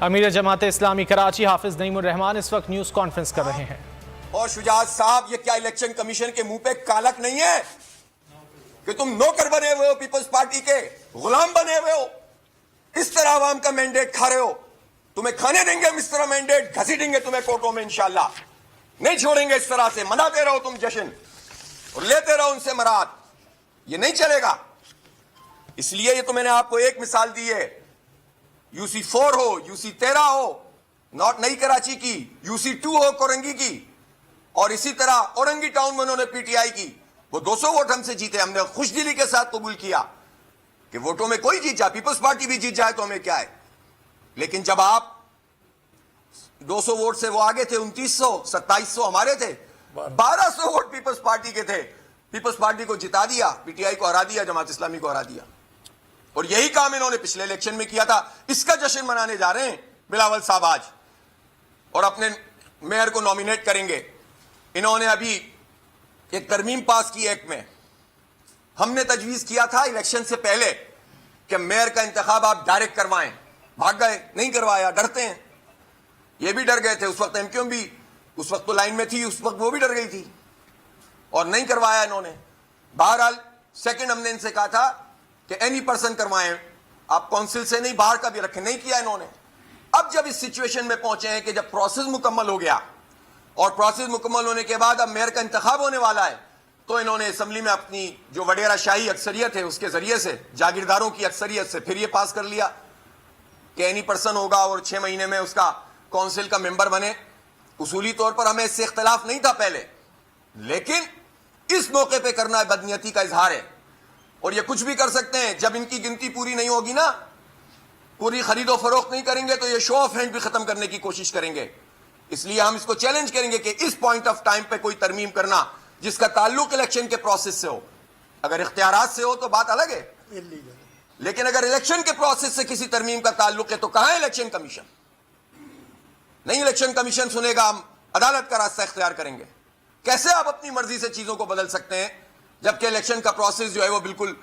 अमीर जमात इस्लामी कराची हाफिज नईमुर रहमान इस वक्त न्यूज कॉन्फ्रेंस कर रहे हैं। और शुजात साहब, ये क्या इलेक्शन कमीशन के मुंह पे कालक नहीं है कि तुम नौकर बने हुए हो, पीपल्स पार्टी के गुलाम बने हुए हो, इस तरह आवाम का मैंडेट खा रहे हो। तुम्हें खाने देंगे हम इस तरह मैंडेट, घसीटेंगे तुम्हें कोर्टों में इंशाल्लाह, नहीं छोड़ेंगे। इस तरह से मनाते रहो तुम जश्न और लेते रहो उनसे मराद, ये नहीं चलेगा। इसलिए ये तो मैंने आपको एक मिसाल दी है, यूसी 4 हो, यूसी 13 हो, नॉट नई कराची की, यूसी 2 हो कोरंगी की, और इसी तरह औरंगी टाउन में उन्होंने पीटीआई की, वो 200 वोट हमसे जीते। हमने खुशदिली के साथ कबूल किया कि वोटों में कोई जीत जाए, पीपल्स पार्टी भी जीत जाए तो हमें क्या है। लेकिन जब आप 200 वोट से वो आगे थे, 2900 2700 हमारे थे, 1200 वोट पीपल्स पार्टी के थे, पीपल्स पार्टी को जिता दिया, पीटीआई को हरा दिया, जमात इस्लामी को हरा दिया। और यही काम इन्होंने पिछले इलेक्शन में किया था। इसका जश्न मनाने जा रहे हैं बिलावल साहब आज, और अपने मेयर को नॉमिनेट करेंगे। इन्होंने अभी एक तरमीम पास की एक्ट में, हमने तजवीज किया था इलेक्शन से पहले कि मेयर का इंतखाब आप डायरेक्ट करवाएं, भाग गए, नहीं करवाया, डरते हैं। ये भी डर गए थे उस वक्त, एमक्यूएम भी उस वक्त तो लाइन में थी, उस वक्त वो भी डर गई थी और नहीं करवाया इन्होंने। बहरहाल सेकंड हमने इनसे कहा था कि एनी पर्सन करवाएं, आप काउंसिल से नहीं, बाहर का भी रखें, नहीं किया इन्होंने। अब जब इस सिचुएशन में पहुंचे हैं कि जब प्रोसेस मुकम्मल हो गया और प्रोसेस मुकम्मल होने के बाद अब मेयर का इंतखाब होने वाला है, तो इन्होंने असेंबली में अपनी जो वडेरा शाही अक्सरियत है उसके जरिए से, जागीरदारों की अक्सरियत से फिर ये पास कर लिया कि एनी पर्सन होगा और 6 महीने में उसका काउंसिल का मेंबर बने। उसूली तौर पर हमें इससे इख्तलाफ नहीं था पहले, लेकिन इस मौके पे करना बदनीयती का इजहार है। और ये कुछ भी कर सकते हैं, जब इनकी गिनती पूरी नहीं होगी ना, पूरी खरीदो फरोख्त नहीं करेंगे, तो ये शो ऑफ हैंड भी खत्म करने की कोशिश करेंगे। इसलिए हम इसको चैलेंज करेंगे कि इस पॉइंट ऑफ टाइम पे कोई तरमीम करना जिसका ताल्लुक इलेक्शन के प्रोसेस से हो, अगर इख्तियारात से हो तो बात अलग है, लेकिन अगर इलेक्शन के प्रोसेस से किसी तरमीम का ताल्लुक है तो कहां है इलेक्शन कमीशन? नहीं, इलेक्शन कमीशन सुनेगा, हम अदालत का रास्ता इख्तियार करेंगे। कैसे आप अपनी मर्जी से चीजों को बदल सकते हैं जबकि इलेक्शन का प्रोसेस जो है वो बिल्कुल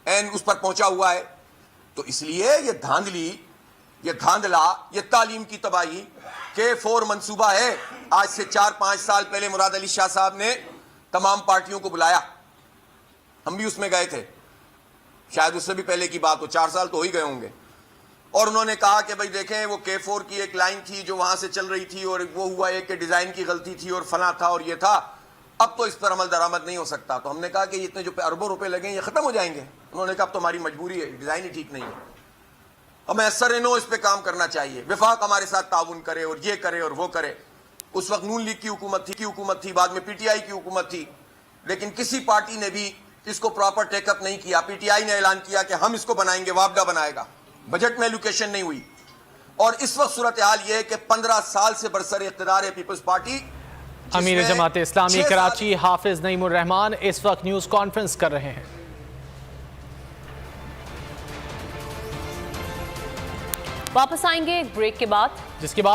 एन उस पर पहुंचा हुआ है? तो इसलिए ये धांधली, ये धांधला, ये तालीम की तबाही K4 मंसूबा है। आज से 4-5 साल पहले मुराद अली शाह साहब ने तमाम पार्टियों को बुलाया, हम भी उसमें गए थे, शायद उससे भी पहले की बात हो, 4 साल तो हो ही गए होंगे। और उन्होंने कहा कि भाई देखें, वो K4 की एक लाइन थी जो वहां से चल रही थी और वो हुआ एक कि डिजाइन की गलती थी और फला था और ये था, अब तो इस पर अमल दरामद नहीं हो सकता। तो हमने कहा कि इतने जो अरबों रुपए लगे ये खत्म हो जाएंगे। उन्होंने कहा अब तो हमारी मजबूरी है, डिजाइन ही ठीक नहीं है, हमें असर-ए-नो इस पे काम करना चाहिए, विफाक हमारे साथ ताउन करे और ये करे और वो करे। उस वक्त नून लीग की हुकूमत थी, बाद में पीटीआई की हुकूमत थी, लेकिन किसी पार्टी ने भी इसको प्रॉपर टेकअप नहीं किया। पीटीआई ने ऐलान किया कि हम इसको बनाएंगे, वापडा बनाएगा, बजट में एलोकेशन नहीं हुई। और इस वक्त सूरत हाल यह है कि 15 साल से बरसर इख्तिदार है पीपल्स पार्टी। अमीर जमात इस्लामी कराची हाफिज नईमुर रहमान इस वक्त न्यूज कॉन्फ्रेंस कर रहे हैं। वापस आएंगे एक ब्रेक के बाद, जिसके बाद